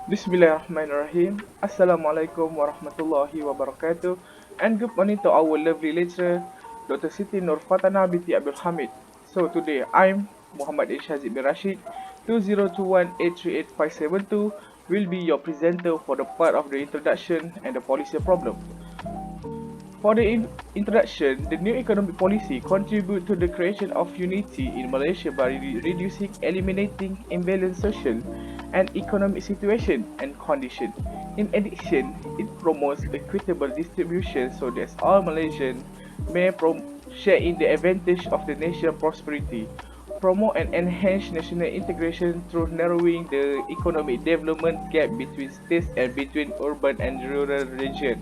Bismillahirrahmanirrahim. Assalamualaikum warahmatullahi wabarakatuh. And good morning to our lovely lecturer, Dr. Siti Fathanah Binti Hamid. So today I'm Muhammad Haziq bin Rasid, 2021-838-572 will be your presenter for the part of the introduction and the policy problem. For the introduction, the new economic policy contribute to the creation of unity in Malaysia by reducing, eliminating imbalanced social and economic situation and condition. In addition, it promotes equitable distribution so that all Malaysians may share in the advantage of the nation's prosperity, promote and enhance national integration through narrowing the economic development gap between states and between urban and rural regions,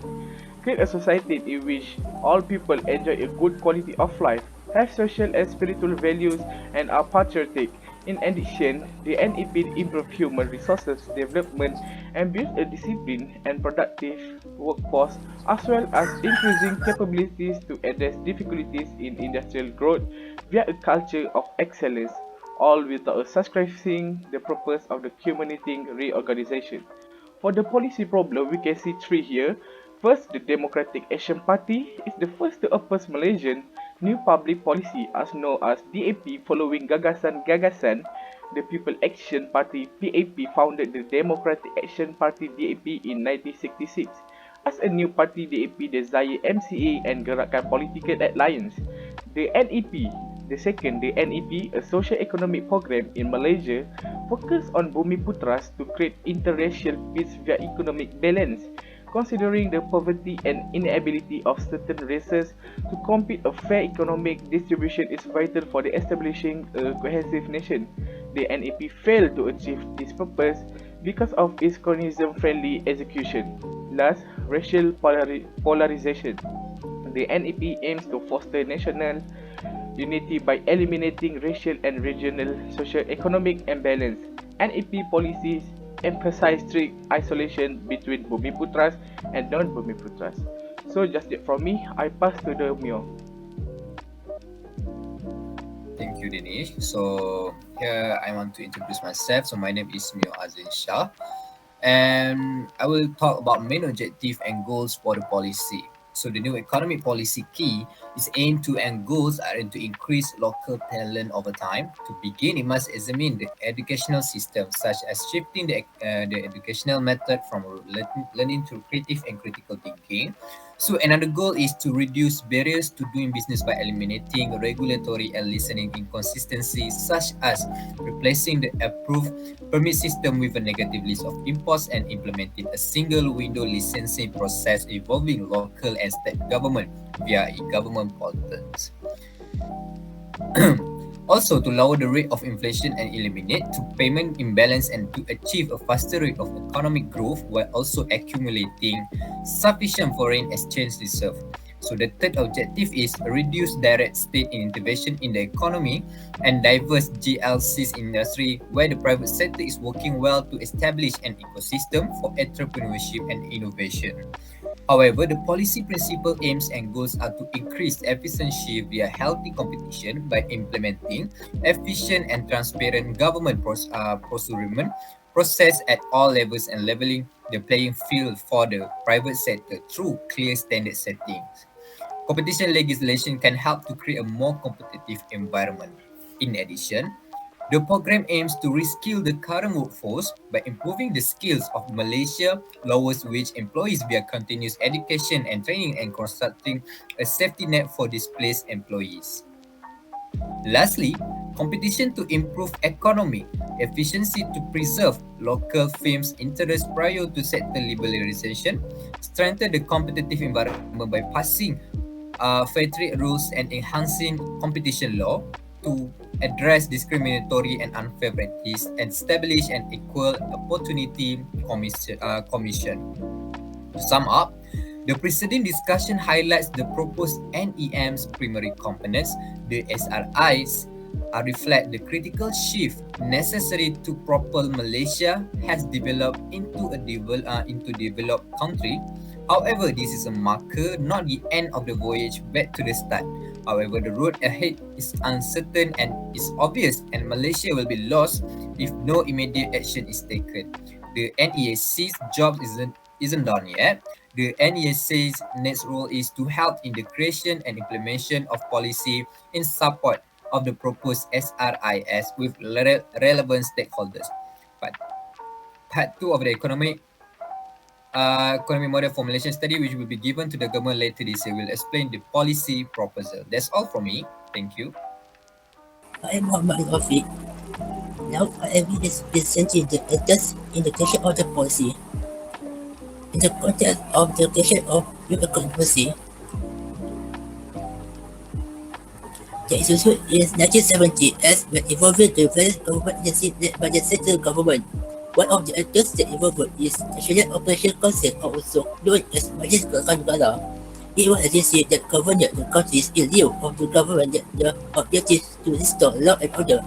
create a society in which all people enjoy a good quality of life, have social and spiritual values, and are patriotic. In addition, the NEP improve human resources development and build a disciplined and productive workforce, as well as increasing capabilities to address difficulties in industrial growth via a culture of excellence, all without sacrificing the purpose of the community reorganization. For the policy problem, we can see three here. First, the Democratic Action Party is the first to oppose Malaysian new public policy as known as DAP following gagasan-gagasan. The People Action Party PAP founded the Democratic Action Party DAP in 1966. As a new party, DAP desire MCA and gerakkan political alliance. The NEP, the NEP, a socio-economic program in Malaysia, focus on Bumi Putras to create interracial peace via economic balance. Considering the poverty and inability of certain races to compete, a fair economic distribution is vital for the establishing a cohesive nation. The NEP failed to achieve this purpose because of its colonialism-friendly execution. Last, racial polarization. The NEP aims to foster national unity by eliminating racial and regional socio-economic imbalance. NEP policies emphasize strict isolation between Bumi Putras and non-Bumi Putras. So just it from me, I pass to the Mior. Thank you, Danish. So here I want to introduce myself. So my name is Mior Azrin Shah, and I will talk about main objective and goals for the policy. So the new economic policy key is aimed to and goals are to increase local talent over time. To begin, it must examine the educational system, such as shifting the educational method from learning to creative and critical thinking. So another goal is to reduce barriers to doing business by eliminating regulatory and listening inconsistencies, such as replacing the approved permit system with a negative list of imports and implementing a single window licensing process involving local and state government via e-government portals. Also, to lower the rate of inflation and eliminate to payment imbalance and to achieve a faster rate of economic growth while also accumulating sufficient foreign exchange reserve. So the third objective is reduce direct state intervention in the economy and diverse GLC's industry where the private sector is working well to establish an ecosystem for entrepreneurship and innovation. However, the policy principle aims and goals are to increase efficiency via healthy competition by implementing efficient and transparent government procurement process at all levels and leveling the playing field for the private sector through clear standard settings. Competition legislation can help to create a more competitive environment. In addition, the program aims to reskill the current workforce by improving the skills of Malaysia lowest wage employees via continuous education and training and constructing a safety net for displaced employees. Lastly, competition to improve economic efficiency to preserve local firms' interests prior to sector liberalization, strengthen the competitive environment by passing fair trade rules and enhancing competition law to address discriminatory and unfair practice and establish an equal opportunity commission. To sum up, The preceding discussion highlights the proposed NEM's primary components. The SRIs reflect the critical shift necessary to propel Malaysia has developed into developed country. However, this is a marker, not the end of the voyage back to the start. However, the road ahead is uncertain and is obvious, and Malaysia will be lost if no immediate action is taken. The NEAC's job isn't done yet. The NEAC's next role is to help in the creation and implementation of policy in support of the proposed SRIS with relevant stakeholders. But part 2 of the economic model for Malaysian study, which will be given to the government later this year, will explain the policy proposal. That's all from me. Thank you. I am Muhammad Afiq. Now I will present you the latest indication of the policy. In the context of the creation of new economic policy, the institution is 1970 as when involving the various government agencies led by the central government. One of the actors that involved is National Operation Council, or also known as Majlis Keuangan Negara. It was agency that governed the countries in lieu of the government that the objective to restore law and order.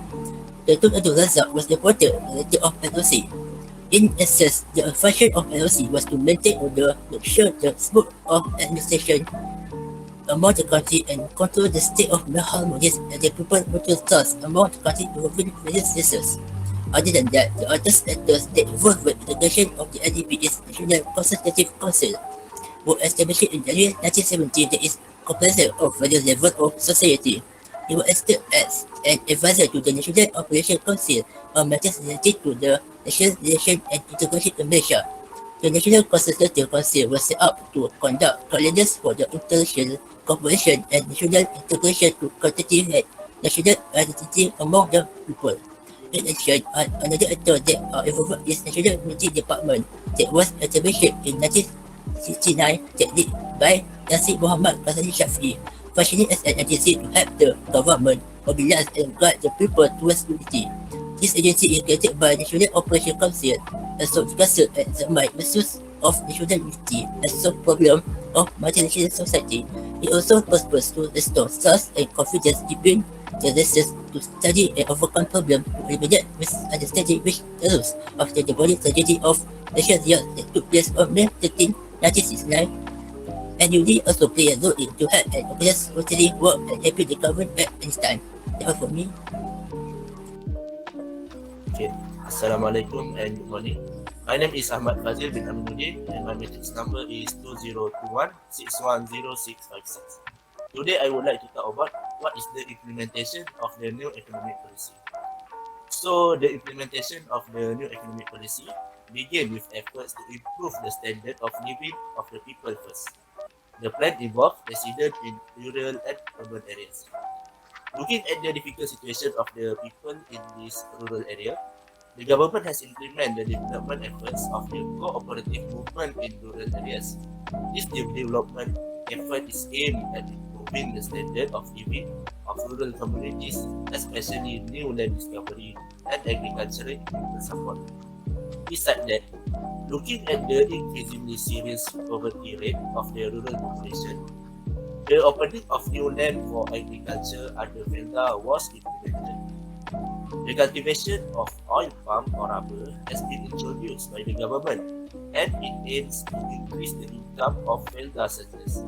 The Tun Abdul Razak was appointed director of LOC. In essence, the function of LOC was to maintain order, make sure the smooth of administration among the country, and control the state of harmonies and the people mutual trust among the country involving various resources. Other than that, the other actors that involved with integration of the NEP is National Consultative Council, who established in January 1970 that is comprehensive of various levels of society. He was acted as an advisor to the National Operation Council on matters related to the national relation and integration in Malaysia. The National Consultative Council was set up to conduct calendars for the international cooperation and national integration to cultivate national identity among the people. In addition, another actor that involved is National Unity Department that was established in 1969 that led by Nasir Muhammad Kasani Shafi, functioning as an agency to help the government mobilize and guide the people towards unity. This agency is created by National Operation Council and so discussed at zaman misuse of national unity and solve problem of multinational society. It also purposes to restore trust and confidence between the races, to study and overcome problems, to eliminate misunderstanding which arose after the body tragedy of Malaysian riots that took place on May 13, 1969. And UD also play a role in to help and organize voluntary work and helping the government at any time. That's all for me. Okay. Assalamualaikum and good morning. My name is Ahmad Fadzil bin Aminudin and my matrix number is 2021-610656. Today I would like to talk about what is the implementation of the new economic policy. So the implementation of the new economic policy began with efforts to improve the standard of living of the people first. The plan involved residents in rural and urban areas. Looking at the difficult situation of the people in this rural area, the government has implemented the development efforts of the cooperative movement in rural areas. This development effort is aimed at improving the standard of living of rural communities, especially new land discovery and agricultural equipment support. Besides that, looking at the increasingly serious poverty rate of the rural population, the opening of new land for agriculture under FELDA was implemented. The cultivation of oil palm or rubber has been introduced by the government, and it aims to increase the income of FELDA settlers.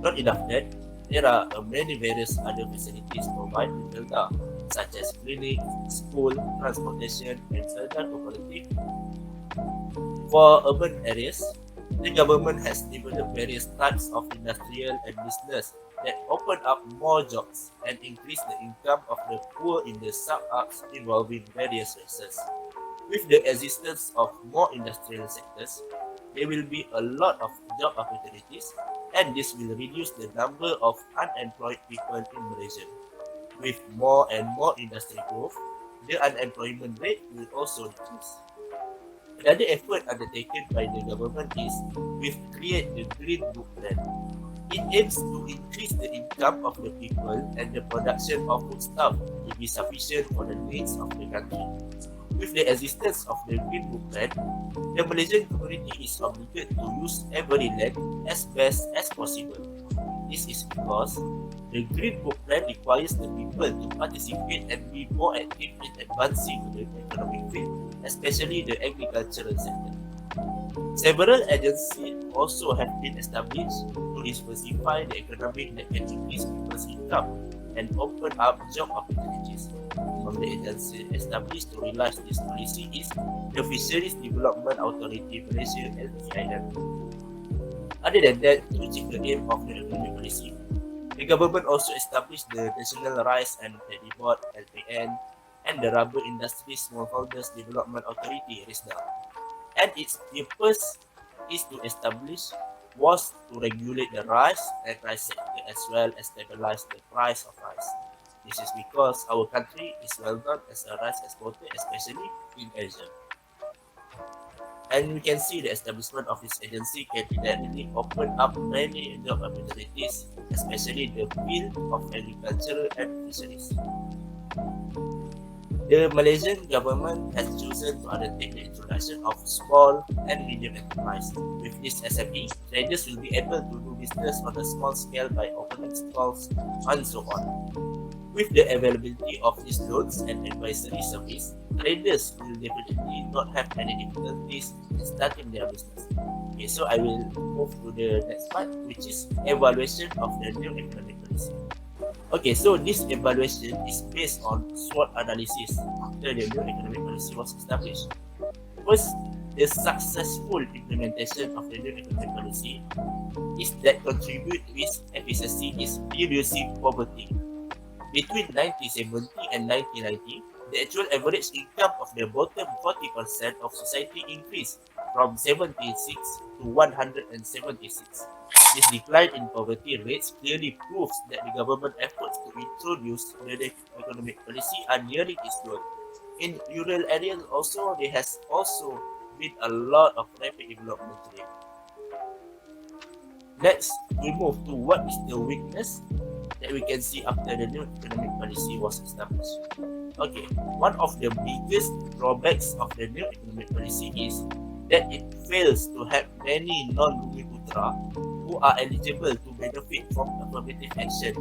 Not enough that, there are many various other facilities provided in FELDA, such as clinic, school, transportation, and FELDA cooperative. For urban areas, the government has developed various types of industrial and business that open up more jobs and increase the income of the poor in the suburbs involving various races. With the existence of more industrial sectors, there will be a lot of job opportunities, and this will reduce the number of unemployed people in Malaysia. With more and more industry growth, the unemployment rate will also decrease. Another effort undertaken by the government is with create the Green Book Plan. It aims to increase the income of the people and the production of foodstuff to be sufficient for the needs of the country. With the existence of the Green Book Plan, the Malaysian community is obligated to use every land as best as possible. This is because the Green Book Plan requires the people to participate and be more active in advancing the economic field, especially the agricultural sector. Several agencies also have been established to diversify the economy that can increase people's income and open up job opportunities. Among the agencies established to realize this policy is the Fisheries Development Authority Malaysia (FDIM). Other than that, to achieve the aim of the economic policy, the government also established the National Rice and Paddy Board (LPN) and the Rubber Industry Smallholders Development Authority (RISDA). And its purpose is to establish was to regulate the rice and rice sector as well as stabilize the price of rice. This is because our country is well known as a rice exporter, especially in Asia. And we can see the establishment of this agency can directly open up many job opportunities, especially the field of agriculture and fisheries. The Malaysian government has chosen to undertake the introduction of small and medium enterprise. With this SME, traders will be able to do business on a small scale by opening stalls and so on. With the availability of these loans and advisory service, traders will definitely not have any difficulties in starting their business. Okay, so I will move to the next part, which is evaluation of the new economic policy. Okay, so this evaluation is based on SWOT analysis after the new economic policy was established. First, the successful implementation of the new economic policy is that contribute with efficiency is reducing poverty. Between 1970 and 1990, the actual average income of the bottom 40% of society increased from 76 to 176. This decline in poverty rates clearly proves that the government efforts to introduce the economic policy are nearing its goal. In rural areas also, there has also been a lot of rapid development today. Next, we move to what is the weakness that we can see after the new economic policy was established. Okay, one of the biggest drawbacks of the new economic policy is that it fails to have many non-Bumiputra who are eligible to benefit from affirmative action.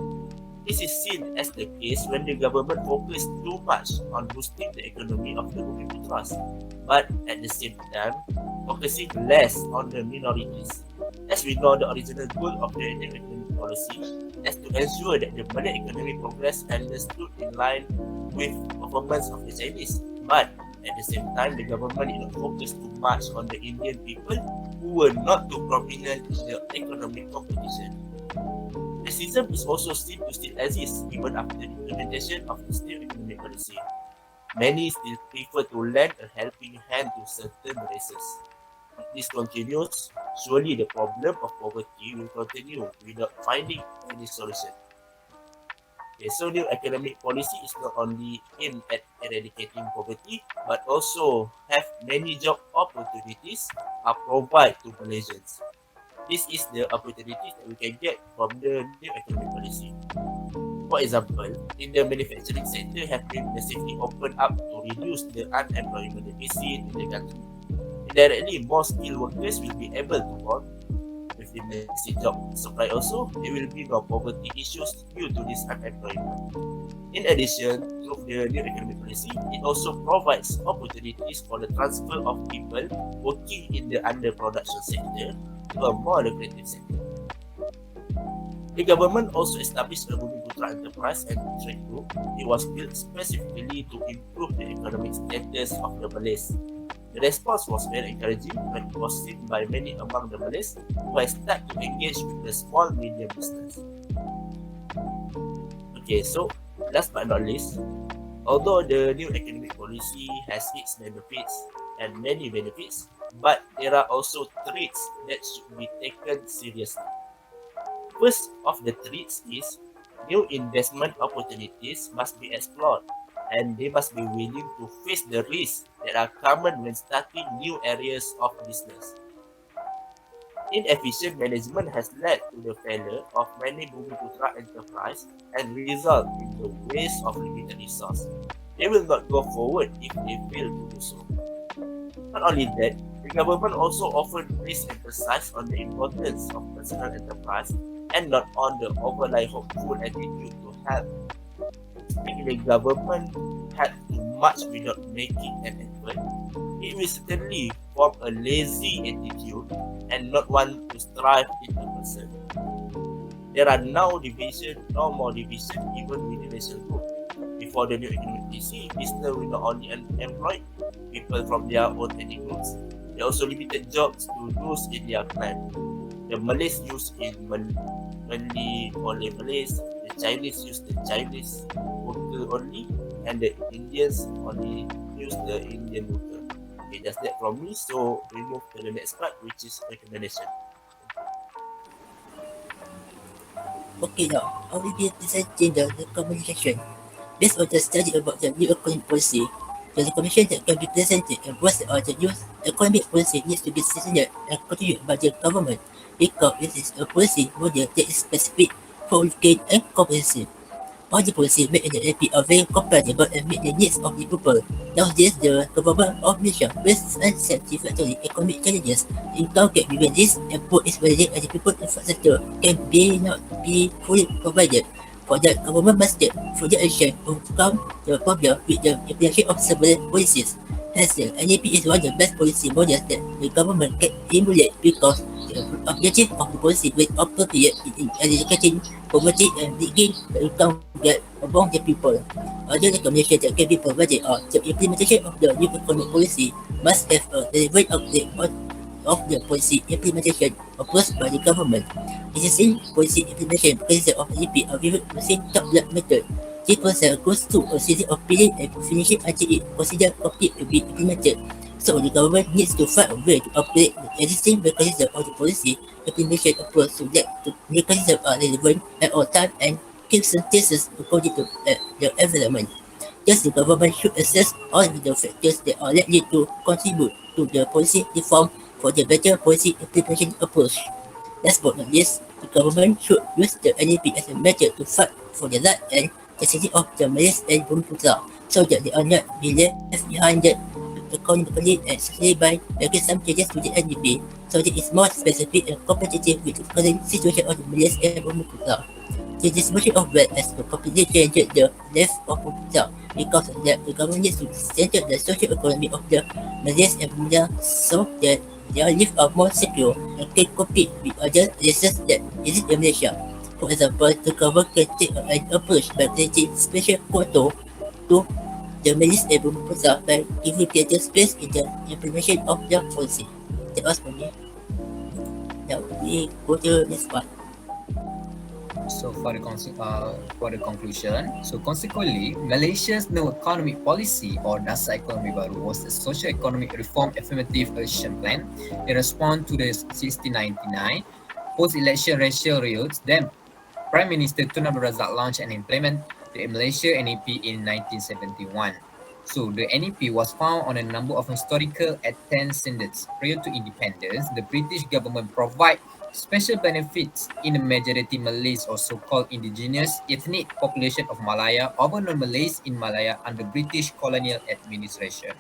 This is seen as the case when the government focused too much on boosting the economy of the Bumiputras, but at the same time focusing less on the minorities. As we know, the original goal of the new economic policy is to ensure that the Malay economic progress understood in line with performance of the Chinese, but at the same time, the government did not focus too much on the Indian people who were not too prominent in the economic competition. Racism is also seen to still exist even after the implementation of this new economic policy. Many still prefer to lend a helping hand to certain races. If this continues, surely the problem of poverty will continue without finding any solution. Okay, so new economic policy is not only aimed at eradicating poverty, but also have many job opportunities are provided to Malaysians. This is the opportunities that we can get from the new economic policy. For example, in the manufacturing sector have been massively opened up to reduce the unemployment deficit in the country. Indirectly, more skilled workers will be able to work. With the massive job supply also, there will be no poverty issues due to this unemployment. In addition, through the new economic policy, it also provides opportunities for the transfer of people working in the underproduction sector to a more lucrative sector. The government also established a Bumiputra Enterprise and Trade Group. It was built specifically to improve the economic status of the Malays. The response was very encouraging when it was seen by many among the Malays who had started to engage with the small medium business. Okay, so last but not least, although the new economic policy has its benefits and many benefits, but there are also threats that should be taken seriously. First of the threats is new investment opportunities must be explored and they must be willing to face the risks that are common when starting new areas of business. Inefficient management has led to the failure of many Bumiputra enterprise and result in the waste of limited resource. They will not go forward if they fail to do so. Not only that, the government also often places emphasis on the importance of personal enterprise and not on the overly hopeful attitude to help. If the government had too much without making an effort, it will certainly form a lazy attitude and not one to strive in a person. There are now no more division even within the nation group. Before the new economic policy, business will not only employ people from their own ethnic groups, they also limited jobs to those in their clan. The Malays use in Malay only Malays, the Chinese use the Chinese worker only, and the Indians only use the Indian worker. Okay, that's that from me. So we move to the next part, which is recommendation. Okay, now I will be presenting the recommendation. Based on the study about the new economic policy, the recommendation that can be presented and voiced are the new economic policy needs to be sustained and continued by the government because it is a policy model that is specific, forward-looking and comprehensive. All the policies made in the NEP are very compatible and meet the needs of the people. Nowadays, the government of Malaysia faces unsatisfactory economic challenges. The income gap between this and poor is widening and the people infrastructure can not be fully provided. For that, government must take further action to overcome the problem with the implementation of several policies. Fadzil, NEP is one of the best policy models that the government can emulate because the objective of the policy will appropriate in eradicating poverty and bridging the income gap among the people. Other recommendations that can be provided are the implementation of the new economic policy must have a relevant update of the policy implementation approved by the government. Existing policy implementation mechanism of NEP are viewed using top-down method. This process goes through a series of billing and finishing until it considered complete to be implemented. So the government needs to find a way to upgrade the existing mechanism of the policy implementation approach so that the mechanisms are relevant at all times and keep synthesis according to the environment. Thus, the government should assess all the factors that are likely to contribute to the policy reform for the better policy implementation approach. Last but not least, the government should use the NEP as a method to fight for the right and the safety of the Malays and Bumiputra so that they are not be left behind economically and socially by making some changes to the NEP so that it's more specific and competitive with the current situation of the Malays and Bumiputra. The distribution of wealth has completely changed the life of Bumiputra because of that the government needs to center the social economy of the Malays and Bumiputra so that their lives are more secure and can compete with other races that exist in Malaysia. For example, the government can take an approach by creating special quota to the Malays and Bumiputra by giving greater space in the implementation of their policy. That was for me. Now we go to the next part. So for the conclusion, so consequently, Malaysia's new economic policy or Dasar Ekonomi Baru was a socio-economic reform affirmative action plan in response to the 1699 post-election racial riots. Then Prime Minister Tun Abdul Razak launched and implemented the Malaysia NEP in 1971. So the NEP was found on a number of historical antecedents. Prior to independence, the British government provided special benefits in the majority Malays or so-called indigenous ethnic population of Malaya over non-Malays in Malaya under British colonial administration.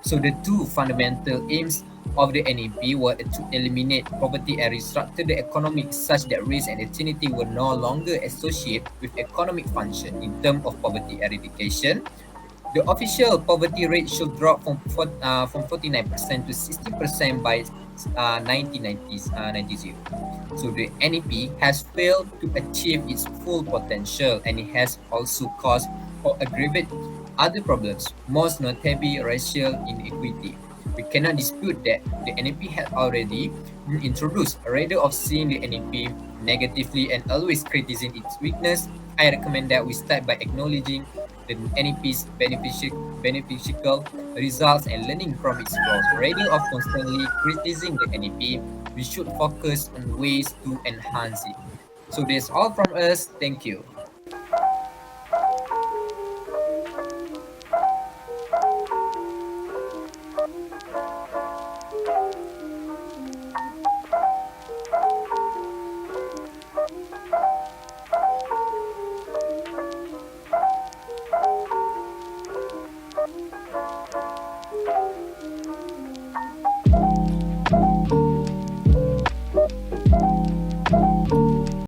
So the two fundamental aims of the NEP were to eliminate poverty and restructure the economy such that race and ethnicity were no longer associated with economic function. In terms of poverty eradication, the official poverty rate should drop from 49% to 60% by 1990. So the NEP has failed to achieve its full potential and it has also caused or aggravated other problems, most notably racial inequity. We cannot dispute that the NEP had already introduced. Rather of seeing the NEP negatively and always criticizing its weakness, I recommend that we start by acknowledging the NEP's beneficial results and learning from its flaws. Rather of constantly criticizing the NEP, we should focus on ways to enhance it. So that's all from us. Thank you.